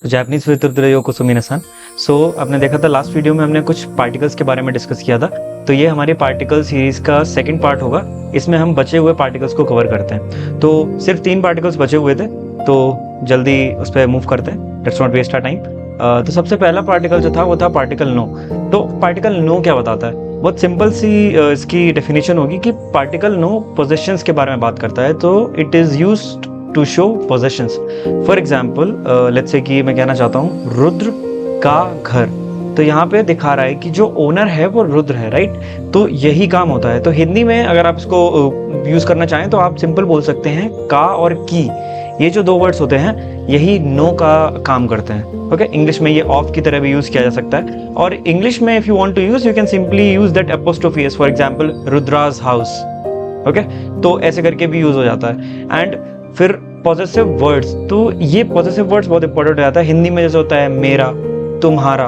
Japanese with योकोसु मिनासान। सो आपने देखा था लास्ट वीडियो में हमने कुछ पार्टिकल्स के बारे में डिस्कस किया था। तो ये हमारी पार्टिकल सीरीज का सेकंड पार्ट होगा। इसमें हम बचे हुए पार्टिकल्स को कवर करते हैं। तो सिर्फ 3 पार्टिकल्स बचे हुए थे, तो जल्दी उस पर मूव करते हैं। Let's not waste our time. तो सबसे पहला पार्टिकल जो था वो था पार्टिकल नो। तो पार्टिकल नो क्या बताता है? बहुत सिंपल सी इसकी डेफिनेशन होगी कि पार्टिकल नो पोजेशंस के बारे में बात करता है। तो it is used to show possessions. For example let's say कि मैं कहना चाहता हूँ रुद्र का घर। तो यहाँ पे दिखा रहा है कि जो ओनर है वो रुद्र है, राइट? तो यही काम होता है। तो हिंदी में अगर आप इसको यूज करना चाहें तो आप सिंपल बोल सकते हैं का और की। ये जो 2 वर्ड्स होते हैं यही नो का काम करते हैं। ओके, इंग्लिश में ये ऑफ की तरह भी यूज किया जा सकता है। और इंग्लिश में if you want to use you can simply use that apostrophe S, for example Rudra's house. Okay, तो ऐसे करके भी यूज हो जाता है। एंड फिर पॉजेसिव वर्ड्स, तो ये पॉजेसिव वर्ड्स बहुत इंपॉर्टेंट हो जाता है हिंदी में। जैसे होता है मेरा, तुम्हारा,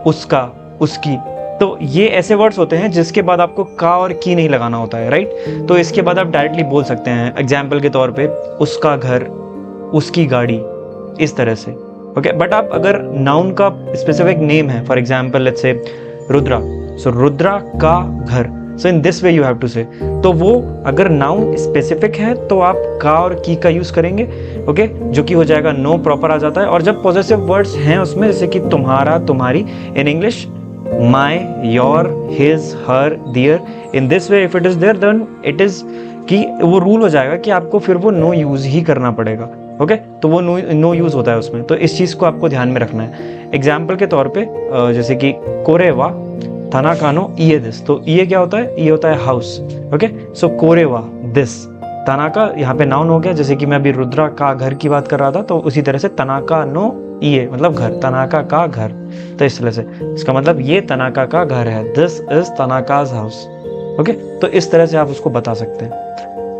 उसका, उसकी। तो ये ऐसे वर्ड्स होते हैं जिसके बाद आपको का और की नहीं लगाना होता है, राइट? तो इसके बाद आप डायरेक्टली बोल सकते हैं एग्जाम्पल के तौर पे उसका घर, उसकी गाड़ी, इस तरह से। ओके, बट आप अगर नाउन का स्पेसिफिक नेम है, for example let's say Rudra, so Rudra का घर, so in this way you have to say. तो वो अगर नाउन स्पेसिफिक है तो आप का और की का यूज करेंगे। ओके, जो कि हो जाएगा नो, प्रॉपर आ जाता है। और जब पॉजेसिव वर्ड्स हैं उसमें, जैसे कि तुम्हारा, तुम्हारी, in English my, your, his, her, their, in this way if it is there then it is कि वो रूल हो जाएगा कि आपको फिर वो नो यूज ही करना पड़ेगा। ओके, तो वो नो यूज होता है उसमें। तो इस चीज को आपको ध्यान में रखना है। एग्जाम्पल के तौर पे जैसे कि कोरेवा तनाकानो इए दिस। तो ये क्या होता है? ये होता है हाउस। ओके, सो कोरेवा दिस। तनाका यहाँ पे नाउन हो गया, जैसे कि मैं अभी रुद्रा का घर की बात कर रहा था, तो उसी तरह से तनाका नो इए मतलब घर, तनाका का घर। तो इस तरह से इसका मतलब ये तनाका का घर है, दिस इज तनाकाज हाउस। ओके, तो इस तरह से आप उसको बता सकते हैं।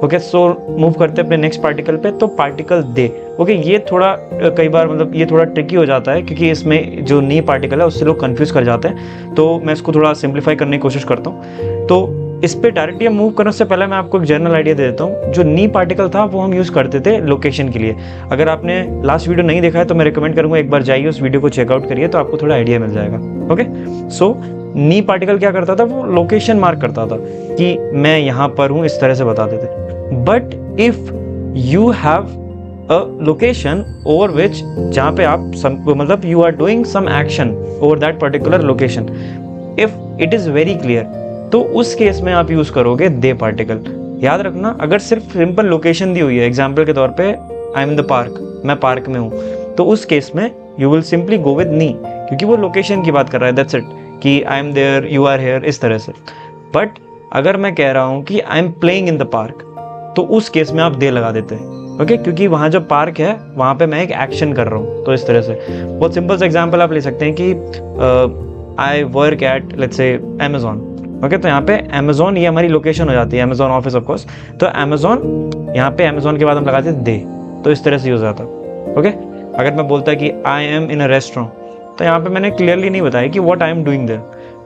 ओके, सो मूव करते हैं अपने नेक्स्ट पार्टिकल पे। तो पार्टिकल दे। ओके, ये थोड़ा कई बार मतलब ये थोड़ा ट्रिकी हो जाता है क्योंकि इसमें जो नी पार्टिकल है उससे लोग कंफ्यूज कर जाते हैं। तो मैं इसको थोड़ा सिंप्लीफाई करने की कोशिश करता हूँ। तो इस पे डायरेक्टली मूव करने से पहले मैं आपको एक जनरल आइडिया दे देता हूँ। जो नी पार्टिकल था वो हम यूज़ करते थे लोकेशन के लिए। अगर आपने लास्ट वीडियो नहीं देखा है तो मैं रिकमेंड करूँगा एक बार जाइए उस वीडियो को चेकआउट करिए, तो आपको थोड़ा आइडिया मिल जाएगा। ओके, सो नी पार्टिकल क्या करता था? वो लोकेशन मार्क करता था कि मैं यहाँ पर हूँ, इस तरह से बताते थे। But if you have a location over which, जहाँ पे आप मतलब you are doing some action over that particular location, if it is very clear, तो उस केस में आप यूज करोगे दे पार्टिकल। याद रखना, अगर सिर्फ सिंपल लोकेशन दी हुई है, एग्जाम्पल के तौर पे I am in the park, मैं पार्क में हूँ, तो उस केस में you will simply go with नी, क्योंकि वो लोकेशन की बात कर रहा है, दैट्स इट, कि I am there, you are here, इस तरह से। बट अगर मैं कह रहा हूँ कि I am playing in the park, तो उस केस में आप दे लगा देते हैं। ओके, क्योंकि वहाँ जो पार्क है वहाँ पे मैं एक एक्शन कर रहा हूँ। तो इस तरह से बहुत सिंपल सा एग्जांपल आप ले सकते हैं कि आई work eight let's say Amazon. Okay, तो यहाँ पे अमेजॉन ये हमारी लोकेशन हो जाती है, अमेजॉन ऑफिस ऑफ कोर्स। तो अमेजॉन, यहाँ पे अमेजॉन के बाद हम लगाते हैं दे, तो इस तरह से यूज आता है। ओके, अगर मैं बोलता कि I am in a restaurant, तो यहाँ पे मैंने क्लियरली नहीं बताया कि what I am doing there,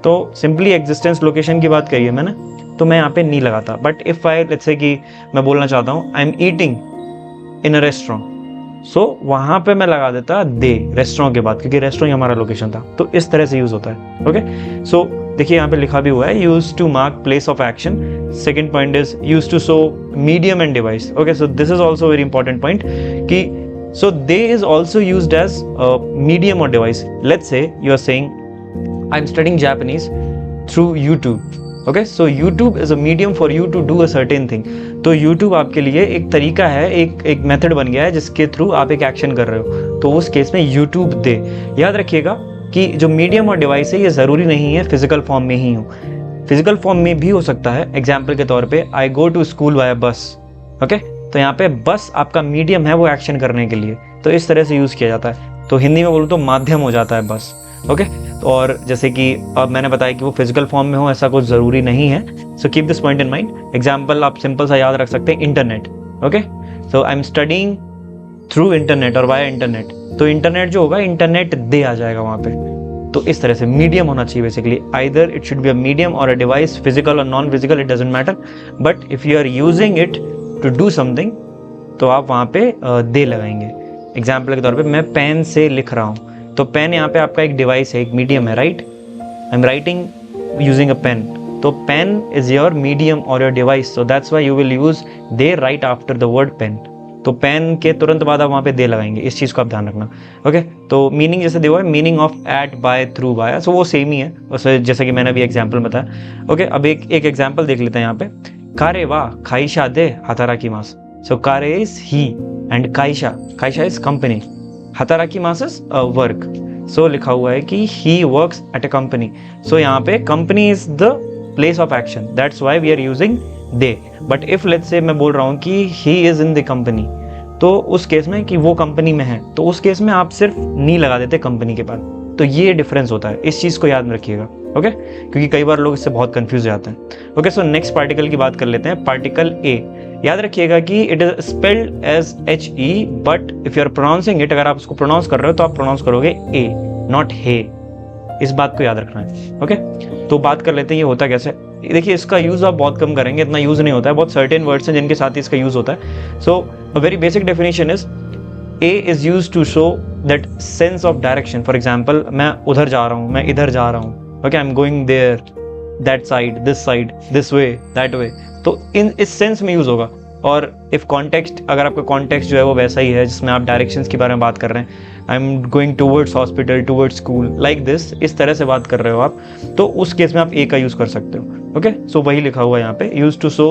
तो सिंपली एग्जिस्टेंस लोकेशन की बात करी है मैंने, तो मैं यहाँ पे नहीं लगाता। But if I let's say कि मैं बोलना चाहता हूँ I am eating in a restaurant, so वहाँ पे मैं लगा देता दे रेस्टोरेंट के बाद, क्योंकि रेस्टोरेंट हमारा लोकेशन था। तो इस तरह से यूज होता है। ओके, सो देखिए यहाँ पे लिखा भी हुआ है use to mark place of action. Second point is use to show medium and device. Okay, so this is also very important point कि so they is also used as a medium or device. Let's say you are saying I'm studying Japanese through YouTube. Okay, so YouTube is a medium for you to do a certain thing. तो YouTube आपके लिए एक तरीका है, एक method बन गया है जिसके थ्रू आप एक एक्शन कर रहे हो। तो उस केस में YouTube दे। याद रखिएगा कि जो मीडियम और डिवाइस है ये ज़रूरी नहीं है फिजिकल फॉर्म में ही हो, फिजिकल फॉर्म में भी हो सकता है। एग्जाम्पल के तौर पे आई गो टू स्कूल बाय बस। ओके, तो यहाँ पे बस आपका मीडियम है वो एक्शन करने के लिए, तो इस तरह से यूज़ किया जाता है। तो हिंदी में बोलूँ तो माध्यम हो जाता है बस। ओके, और जैसे कि अब मैंने बताया कि वो फिजिकल फॉर्म में हो ऐसा कुछ ज़रूरी नहीं है। So keep this point in mind. Example आप सिंपल सा याद रख सकते हैं, internet. Okay, so I am studying through internet और वाया इंटरनेट, तो इंटरनेट जो होगा इंटरनेट दे आ जाएगा वहाँ पे। तो इस तरह से मीडियम होना चाहिए basically, either it should be a medium और अ डिवाइस, फिजिकल और non physical, it doesn't matter, but if you are using it to do something तो आप वहाँ पे दे लगाएंगे। एग्जाम्पल के तौर पे मैं पेन से लिख रहा हूँ, तो पेन यहाँ पे आपका एक डिवाइस है, एक मीडियम है, right. I am writing using a pen, तो पेन इज योर मीडियम और your device, so that's why you will use the right after the word pen. तो पेन के तुरंत बाद आप वहाँ पे दे लगाएंगे, इस चीज़ को आप ध्यान रखना। ओके, तो मीनिंग जैसे देखो है meaning of at, by, through, by, so वो सेम ही है उससे, जैसे कि मैंने अभी एग्जाम्पल बताया। ओके, अब एक एग्जाम्पल देख लेते हैं यहाँ पे। कारे वा खाइशा दे हाताराकी मास, सो कारे इज ही एंड काइशा इज कंपनी, हाताराकी मास इज वर्क। सो लिखा हुआ है कि he works at a company, so यहाँ पे company is the place of action, that's why we are using दे। बट इफ लेट्स से मैं बोल रहा हूँ कि he is in the company, तो उस केस में कि वो कंपनी में है, तो उस केस में आप सिर्फ नी लगा देते कंपनी के बाद। तो ये डिफरेंस होता है, इस चीज़ को याद में रखिएगा। ओके, क्योंकि कई बार लोग इससे बहुत कंफ्यूज हो जाते हैं। ओके, सो नेक्स्ट पार्टिकल की बात कर लेते हैं, पार्टिकल ए। याद रखिएगा कि it is spelled as HE, but if you are pronouncing it, अगर आप उसको प्रोनाउंस कर रहे हो तो आप प्रोनाउंस करोगे ए, नॉट हे। इस बात को याद रखना है। ओके, तो बात कर लेते हैं ये होता कैसे। देखिए, इसका यूज आप बहुत कम करेंगे, इतना यूज नहीं होता है, बहुत सर्टेन वर्ड्स हैं जिनके साथ ही इसका यूज होता है। So a very basic definition is ए is use to show that sense of direction. For example, मैं उधर जा रहा हूँ, मैं इधर जा रहा हूँ, okay, I am going there, that side, this way, that way, तो इस सेंस में यूज होगा। और इफ कॉन्टेक्स्ट, अगर आपका कॉन्टेक्स्ट जो है वो वैसा ही है जिसमें आप डायरेक्शंस के बारे में बात कर रहे हैं, आई am going towards hospital, towards school, like this, इस तरह से बात कर रहे हो आप, तो उस केस में आप ए का यूज कर सकते हो। ओके, सो वही लिखा हुआ है यहाँ पे, use to show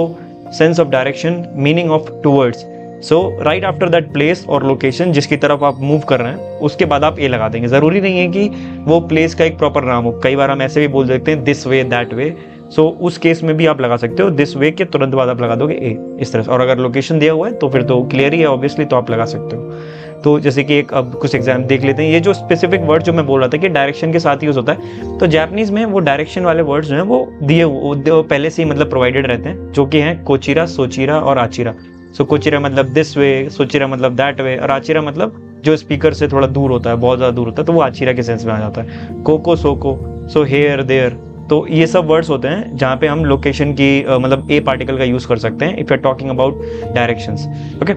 sense of direction, meaning of towards, so right after that place और लोकेशन जिसकी तरफ आप मूव कर रहे हैं, उसके बाद आप ए लगा देंगे। जरूरी नहीं है कि वो प्लेस का एक प्रॉपर नाम हो, कई बार हम ऐसे भी बोल देते हैं दिस वे, दैट वे, सो उस केस में भी आप लगा सकते हो दिस वे के तुरंत बाद आप लगा दोगे ए, इस तरह से। और अगर लोकेशन दिया हुआ है तो फिर तो क्लियर ही है ऑब्वियसली, तो आप लगा सकते हो। तो जैसे कि एक अब कुछ एग्जाम देख लेते हैं, ये जो स्पेसिफिक वर्ड जो मैं बोल रहा था कि डायरेक्शन के साथ यूज होता है, तो जापानीज में वो डायरेक्शन वाले वर्ड्स जो हैं वो दिए पहले से ही मतलब प्रोवाइडेड रहते हैं, जो कि हैं कोचिरा, सोचिरा और आचिरा। सो कोचिरा मतलब दिस वे, सोचिरा मतलब दैट वे, और आचिरा मतलब जो स्पीकर से थोड़ा दूर होता है, बहुत ज़्यादा दूर होता है, तो वो आचिरा के सेंस में आ जाता है। कोको, सोको, सो हेयर, देयर, तो ये सब वर्ड्स होते हैं जहाँ पे हम लोकेशन की मतलब ए पार्टिकल का यूज कर सकते हैं if you are talking about directions. Okay,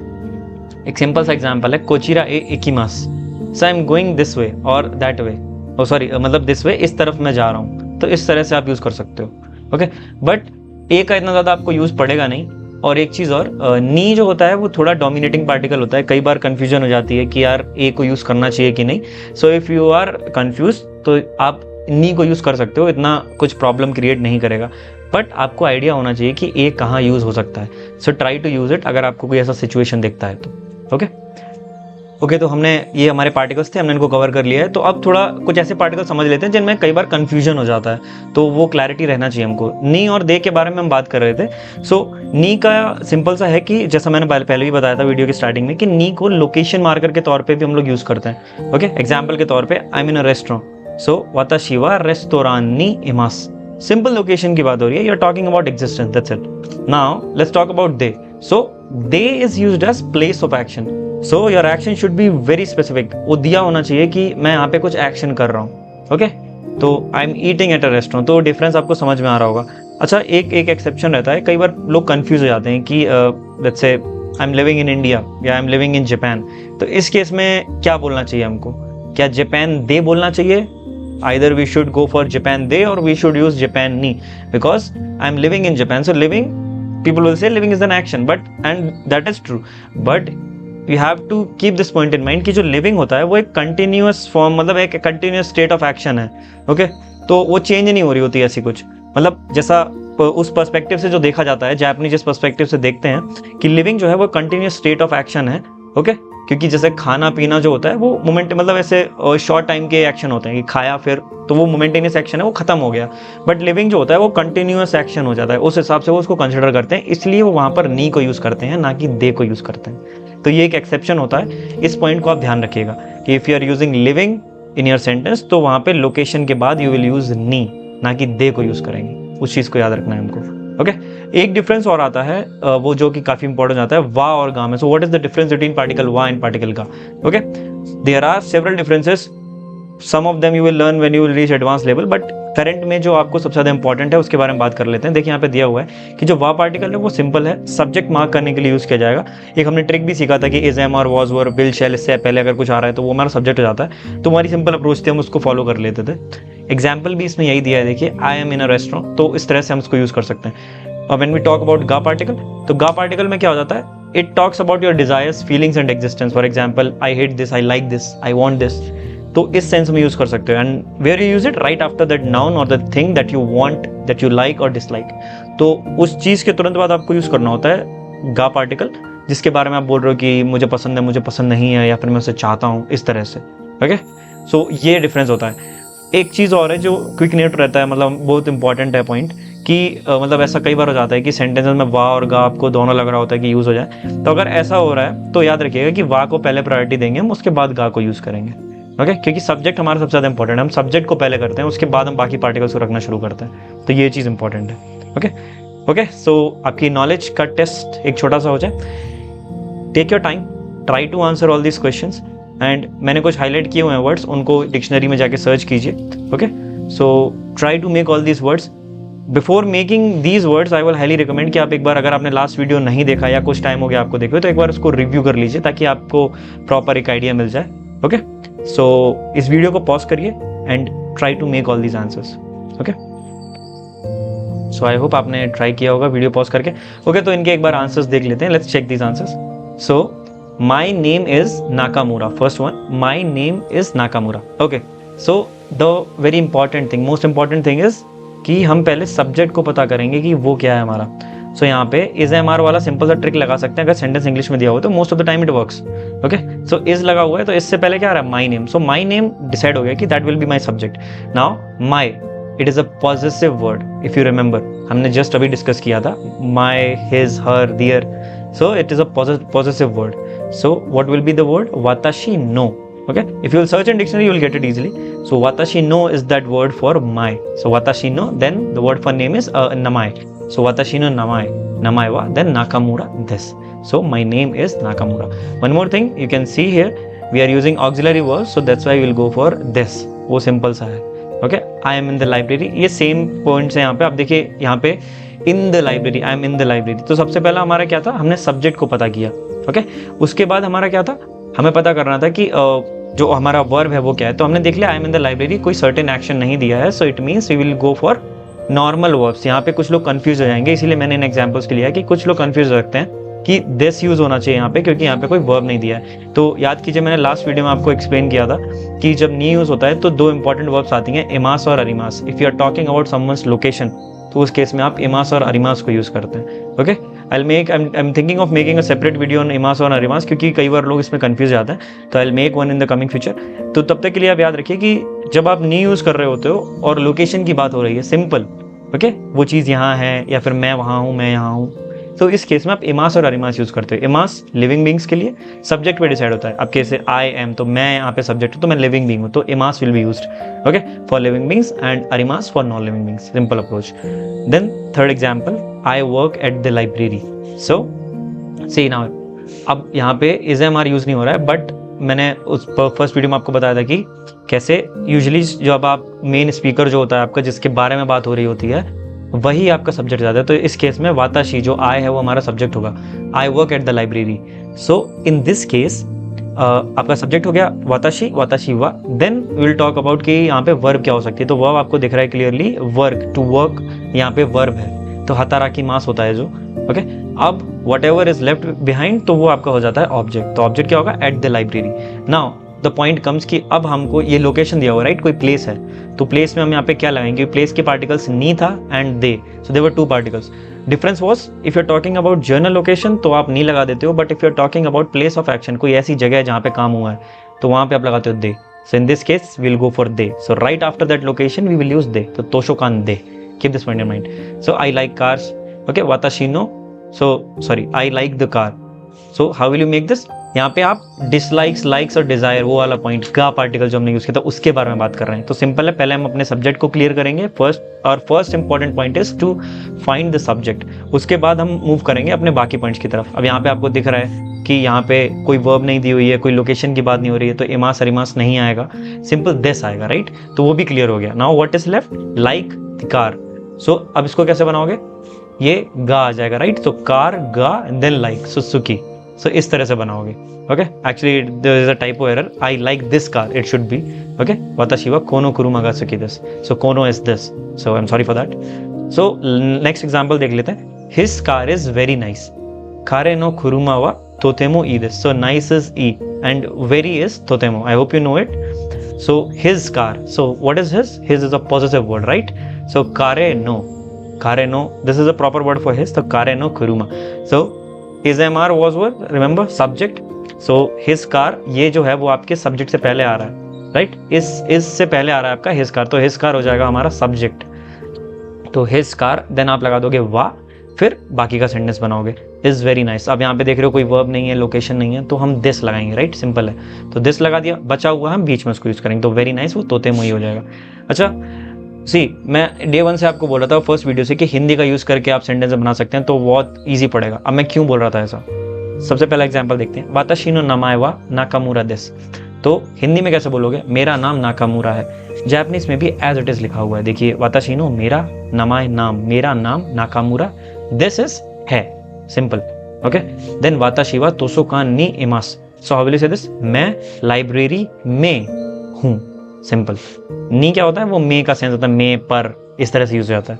एक सिंपल सा एग्जांपल है कोचिरा ए इकिमास, so I am going this way और दैट वे, ओ सॉरी मतलब दिस वे, इस तरफ मैं जा रहा हूँ, तो इस तरह से आप यूज कर सकते हो। ओके, बट ए का इतना ज़्यादा आपको यूज पड़ेगा नहीं। और एक चीज़ और, नी जो होता है वो थोड़ा डोमिनेटिंग पार्टिकल होता है, कई बार कंफ्यूजन हो जाती है कि यार ए को यूज़ करना चाहिए कि नहीं। So if you are confuse तो आप नी को यूज़ कर सकते हो, इतना कुछ प्रॉब्लम क्रिएट नहीं करेगा, बट आपको आइडिया होना चाहिए कि ए कहाँ यूज़ हो सकता है। So try to use it अगर आपको कोई ऐसा सिचुएशन दिखता है तो। ओके, तो हमने ये हमारे पार्टिकल्स थे, हमने इनको कवर कर लिया है। तो अब थोड़ा कुछ ऐसे पार्टिकल समझ लेते हैं जिनमें कई बार कंफ्यूजन हो जाता है, तो वो क्लैरिटी रहना चाहिए हमको। नी और दे के बारे में हम बात कर रहे थे। सो नी का सिंपल सा है कि जैसा मैंने पहले भी बताया था वीडियो की स्टार्टिंग में कि नी को लोकेशन मार्कर के तौर पे भी हम लोग यूज़ करते हैं। ओके, एग्जाम्पल के तौर पे I am in a restaurant, सो वाताशी वा रेस्टोरान नी इमास, सिंपल लोकेशन की बात हो रही है, you are talking about existence, that's it. Now let's talk about the. So the is used as place of action, so your action should be very specific, वो दिया होना चाहिए कि मैं यहाँ पे कुछ एक्शन कर रहा हूँ। ओके, तो आई am eating at a restaurant, तो डिफरेंस आपको समझ में आ रहा होगा। अच्छा, एक एक्सेप्शन रहता है, कई बार लोग कंफ्यूज हो जाते हैं कि let's say I am living in India या I am living in Japan, तो इस केस में क्या बोलना चाहिए हमको? क्या जापान दे बोलना चाहिए? Either we should go for Japan they or we should use Japan ni, because I'm living in Japan, so living, people will say living is an action, and that is true, but you have to keep this point in mind कि जो living होता है वो एक continuous form, मतलब एक continuous state of action है। Okay, तो वो चेंज नहीं हो रही होती ऐसी कुछ, मतलब जैसा उस पर्सपेक्टिव से जो देखा जाता है, जापानीज जिस पर्सपेक्टिव से देखते हैं कि लिविंग जो है वो कंटिन्यूस स्टेट ऑफ एक्शन है। ओके, क्योंकि जैसे खाना पीना जो होता है वो मोमेंट, मतलब ऐसे शॉर्ट टाइम के एक्शन होते हैं कि खाया फिर तो वो मोमेंटेनियस एक्शन है, वो खत्म हो गया। बट लिविंग जो होता है वो कंटिन्यूअस एक्शन हो जाता है, उस हिसाब से वो उसको कंसिडर करते हैं, इसलिए वो वहाँ पर नी को यूज़ करते हैं, ना कि दे को यूज़ करते हैं। तो ये एक एक्सेप्शन होता है, इस पॉइंट को आप ध्यान रखिएगा कि if you are using living in your sentence तो वहाँ पे लोकेशन के बाद यू विल यूज़ नी, ना कि दे को यूज़ करेंगे। उस चीज़ को याद रखना है हमको। ओके, एक डिफरेंस और आता है वो जो कि काफी इंपॉर्टेंट आता है, वा और गा में। So what is the difference between particle वा एंड पार्टिकल गा? Okay, there are several differences, some of them you will learn when you will reach advance level, but current में जो आपको सबसे ज़्यादा इंपॉर्टेंट है उसके बारे में बात कर लेते हैं। देखिए यहाँ पे दिया हुआ है कि जो वा पार्टिकल है वो सिंपल है, सब्जेक्ट मार्क करने के लिए यूज़ किया जाएगा। एक हमने ट्रिक भी सीखा था कि इज, एम और वॉज, वर, विल, शैल, इससे पहले अगर कुछ आ रहा है तो वो हमारा सब्जेक्ट हो जाता है। तो हमारी सिंपल अप्रोच थी, हम उसको फॉलो कर लेते थे। एग्जाम्पल भी इसमें यही दिया है, देखिए आई एम इन अ रेस्टोरेंट, तो इस तरह से हम उसको यूज़ कर सकते हैं। और व्हेन वी टॉक अबाउट गा पार्टिकल, तो गा पार्टिकल में क्या हो जाता है, it talks about your desires, feelings and existence. For example I hate this, I like this, I want this, तो इस सेंस में यूज कर सकते हो। And where you use it right after that noun और the thing that you want, that you like और dislike, तो उस चीज के तुरंत बाद आपको यूज करना होता है गा पार्टिकल, जिसके बारे में आप बोल रहे हो कि मुझे पसंद है, मुझे पसंद नहीं है, या फिर मैं उसे चाहता हूँ, इस तरह से। ओके, सो ये डिफरेंस होता है। एक चीज़ और है जो क्विक नोट रहता है, मतलब बहुत इंपॉर्टेंट है पॉइंट, कि मतलब ऐसा कई बार हो जाता है कि सेंटेंसेस में वा और गा आपको दोनों लग रहा होता है कि यूज़ हो जाए। तो अगर ऐसा हो रहा है तो याद रखिएगा कि वा को पहले प्रायोरिटी देंगे हम, उसके बाद गा को यूज़ करेंगे। ओके, क्योंकि सब्जेक्ट हमारा सबसे ज़्यादा इंपॉर्टेंट है, हम सब्जेक्ट को पहले करते हैं, उसके बाद हम बाकी पार्टिकल्स को रखना शुरू करते हैं। तो ये चीज़ इंपॉर्टेंट है। ओके, सो आपकी नॉलेज का टेस्ट एक छोटा सा हो जाए। Take your time, try to answer all this questions, and मैंने कुछ हाईलाइट किए हुए हैं वर्ड्स, उनको डिक्शनरी में जाके सर्च कीजिए। Okay, so try to make all these words. Before making these words I will highly recommend कि आप एक बार, अगर आपने लास्ट वीडियो नहीं देखा या कुछ टाइम हो गया आपको देखे, तो एक बार उसको रिव्यू कर लीजिए ताकि आपको प्रॉपर एक आइडिया मिल जाए। ओके, सो इस वीडियो को पॉज करिए and try to make all these answers. Okay, so I hope आपने ट्राई किया होगा वीडियो पॉज करके। ओके, तो इनके एक बार आंसर्स देख लेते हैं। Let's check these answers. So my name is Nakamura. First one, my name is Nakamura. Okay, so the very important thing, most important thing is कि हम पहले सब्जेक्ट को पता करेंगे कि वो क्या है हमारा। सो यहाँ पे इज एम आर वाला सिंपल सा ट्रिक लगा सकते हैं, अगर सेंटेंस इंग्लिश में दिया हो तो most of the time it works. Okay, so is लगा हुआ है तो इससे पहले क्या आ रहा है, my name. So my name decide हो गया कि that will be my subject. Now my, it is a positive word, if you remember, हमने जस्ट अभी डिस्कस किया था, my, his, her, their, so it is a possessive word. So what will be the word? Watashi no. Okay, if you will search in dictionary you will get it easily. So watashi no is that word for my. So watashi no, then the word for name is namai. So watashi no namai, namai wa, then Nakamura this. So my name is Nakamura. One more thing you can see here, we are using auxiliary verbs, so that's why we will go for this. वो simple सा है। Okay, I am in the library, ये same points है यहाँ पे। आप देखिए यहाँ पे इन the library, I am in the library, तो सबसे पहला हमारा क्या था, हमने सब्जेक्ट को पता किया। ओके, उसके बाद हमारा क्या था, हमें पता करना था कि जो हमारा वर्ब है वो क्या है। तो हमने देख लिया I am in the library, कोई सर्टेन एक्शन नहीं दिया है, so it means we will go for normal verbs. यहाँ पे कुछ लोग कंफ्यूज हो जाएंगे, इसीलिए मैंने इन एग्जाम्पल्स के लिया कि कुछ लोग कंफ्यूज रखते हैं कि दिस यूज होना चाहिए यहाँ पे, क्योंकि यहाँ पे कोई वर्ब नहीं दिया है। तो याद कीजिए, मैंने लास्ट वीडियो में आपको एक्सप्लेन किया था कि जब नी यूज होता है तो दो इंपॉर्टेंट वर्ब्स आती हैं, इमास और अरिमास। If you are talking about someone's location, तो उस केस में आप इमास और अरिमास को यूज करते हैं। Okay, I am thinking of making a separate video on इमास और अरिमास, क्योंकि कई बार लोग इसमें कंफ्यूज जाते हैं। तो I will make one in the coming future. तो तब तक के लिए आप याद रखिए कि जब आप नी यूज कर रहे होते हो और लोकेशन की बात हो रही है, सिंपल, ओके, वो चीज़ यहाँ है या फिर मैं वहाँ हूँ, मैं यहाँ हूँ, तो इस केस में आप इमास और अरिमास यूज करते हो। इमास लिविंग बींग्स के लिए, सब्जेक्ट पे डिसाइड होता है। अब कैसे आई एम, तो मैं यहाँ पे सब्जेक्ट हूँ, तो मैं लिविंग बींग हूँ, तो इमास will be used okay for living beings and अरिमास for non living beings. Simple approach. Then third example, I work at the library. So see now, अब यहाँ पे इज एम आर यूज नहीं हो रहा है, बट मैंने उस फर्स्ट वीडियो में आपको बताया था कि कैसे यूजुअली जब आप मेन स्पीकर जो होता है आपका, जिसके बारे में बात हो रही होती है, वही आपका सब्जेक्ट जाता है। तो इस केस में वाताशी, जो आई है, वो हमारा सब्जेक्ट होगा। I work at the library. So in this case आपका सब्जेक्ट हो गया वाताशी, वाताशी वा। Then we will talk about कि यहाँ पे वर्ब क्या हो सकती है। तो वर्ब आपको दिख रहा है क्लियरली, वर्क, टू वर्क, यहाँ पे वर्ब है, तो हतारा की मास होता है जो। ओके, अब what ever is left behind, तो वो आपका हो जाता है ऑब्जेक्ट। तो ऑब्जेक्ट क्या होगा, eight the library. Now the point comes कि अब हमको ये लोकेशन दिया हुआ, राइट, कोई प्लेस है, तो प्लेस में हम यहाँ पे क्या लगाएंगे, प्लेस के पार्टिकल्स नी था एंड दे, so there were two particles. Difference was, if you are talking about general location तो आप नी लगा देते हो, but if you are talking about place of action, कोई ऐसी जगह है जहाँ पे काम हुआ है, तो वहाँ पे आप लगाते हो दे। So in this case we will go for दे। So right after that location we will use दे, तो तोशोकान दे, keep this point in mind. So I like cars, okay, वाताशी नो, so sorry, I like the car. So how will you make this? यहाँ पे आप डिसलाइक्स, लाइक्स और डिजायर, वो वाला पॉइंट गा पार्टिकल जो हमने यूज किया था उसके बारे में बात कर रहे हैं। तो सिंपल है, पहले हम अपने सब्जेक्ट को क्लियर करेंगे फर्स्ट, और first important point is to find the subject. उसके बाद हम मूव करेंगे अपने बाकी पॉइंट्स की तरफ। अब यहाँ पे आपको दिख रहा है कि यहाँ पे कोई वर्ब नहीं दी हुई है, कोई लोकेशन की बात नहीं हो रही है, तो इमास अरिमास नहीं आएगा, सिंपल दिस आएगा, राइट। तो वो भी क्लियर हो गया। Now what is left, like the car. So अब इसको कैसे बनाओगे, ये गा आ जाएगा, राइट। तो कार, गा, देन लाइक, सुजुकी। सो इस तरह से बनाओगे, okay. Actually there is a typo error, I like this car, it should be, okay. वाताशी वा कोनो कुरुमा गा सुकी दिस, सो कोनो is this, so I am sorry for that. So next example देख लेते हैं। His car is very nice, कारे नो कुरुमा वा totemo ई दिस, so nice is e and very is totemo. I hope you know it. So his car, so what is his is a possessive word, right? So kare no, this is a proper word for his, so kare no kuruma. So is mr was word, remember subject. So his car, ये जो है वो आपके subject से पहले आ रहा है, right? इस से पहले आ रहा है आपका his car, तो his car हो जाएगा हमारा subject। तो his car, then आप लगा दोगे वा, फिर बाकी का सेंटेंस बनाओगे, इज वेरी नाइस। अब यहाँ पे देख रहे हो कोई वर्ब नहीं है, लोकेशन नहीं है, तो हम दिस लगाएंगे, राइट, सिंपल है। तो दिस लगा दिया, बचा हुआ हम बीच में उसको यूज करेंगे, तो वेरी नाइस वो तोते मुही हो जाएगा। अच्छा सी, मैं डे 1 से आपको बोल रहा था फर्स्ट वीडियो से कि हिंदी का यूज करके आप सेंटेंस बना सकते हैं, तो बहुत ईजी पड़ेगा। अब मैं क्यों बोल रहा था ऐसा, सबसे पहला एग्जाम्पल देखते हैं। वाताशी नो नमाए वा नाकामुरा दिस, तो हिंदी में कैसे बोलोगे, मेरा नाम नाकामुरा है। जापानीज में भी एज इट इज लिखा हुआ है, देखिए वाताशी नो मेरा, नमाए नाम, मेरा नाम, नाकामुरा दिस इज है, सिंपल, ओके। देन वाताशी वा तोसोकान नि इमास, सो हाउ विल यू से दिस, मैं लाइब्रेरी में हूं, सिंपल। नी क्या होता है, वो मे का सेंस होता है, मे पर, इस तरह से यूज हो जाता है।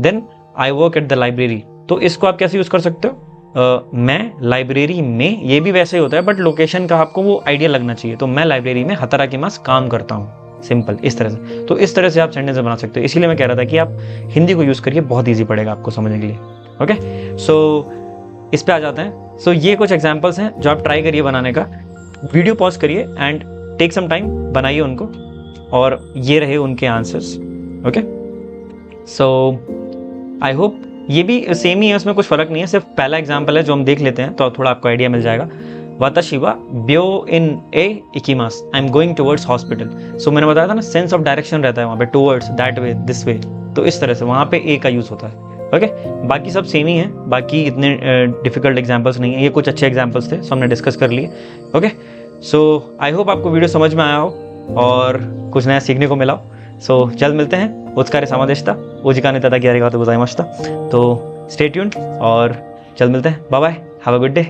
Then I work at the library, तो इसको आप कैसे यूज कर सकते हो, मैं लाइब्रेरी में, ये भी वैसे ही होता है बट लोकेशन का आपको वो आइडिया लगना चाहिए। तो मैं लाइब्रेरी में हतरा के मास काम करता हूँ, सिंपल, इस तरह से। तो इस तरह से आप सेंटेंस बना सकते हो। इसीलिए मैं कह रहा था कि आप हिंदी को यूज करिए, बहुत ईजी पड़ेगा आपको समझने के लिए, ओके। सो इस पे आ जाते हैं। सो ये कुछ एग्जाम्पल्स हैं जो आप ट्राई करिए बनाने का। वीडियो पॉज करिए एंड टेक सम टाइम, बनाइए उनको, और ये रहे उनके answers, okay. So I hope ये भी सेम ही है, उसमें कुछ फर्क नहीं है, सिर्फ पहला एग्जाम्पल है जो हम देख लेते हैं, तो थोड़ा आपको आइडिया मिल जाएगा। वाताशी वा ब्यो इन ए इकिमास, I am going towards hospital. So मैंने बताया था ना, सेंस ऑफ डायरेक्शन रहता है वहाँ पे, towards, that way, this way, तो इस तरह से वहाँ पे ए का यूज होता है, ओके। बाकी सब सेम ही है, बाकी इतने डिफिकल्ट एग्जाम्पल्स नहीं है, ये कुछ अच्छे एग्जाम्पल्स थे, सो हमने डिस्कस कर लिए, ओके। सो आई होप आपको वीडियो समझ में आया हो और कुछ नया सीखने को मिला हो। सो जल्द मिलते हैं, उत्कारे समादेष्टा ओजिकाने तदाकी आरिगातो गोजाइमाशिता। तो स्टे ट्यून्ड और जल्द मिलते हैं, bye bye, have a good day.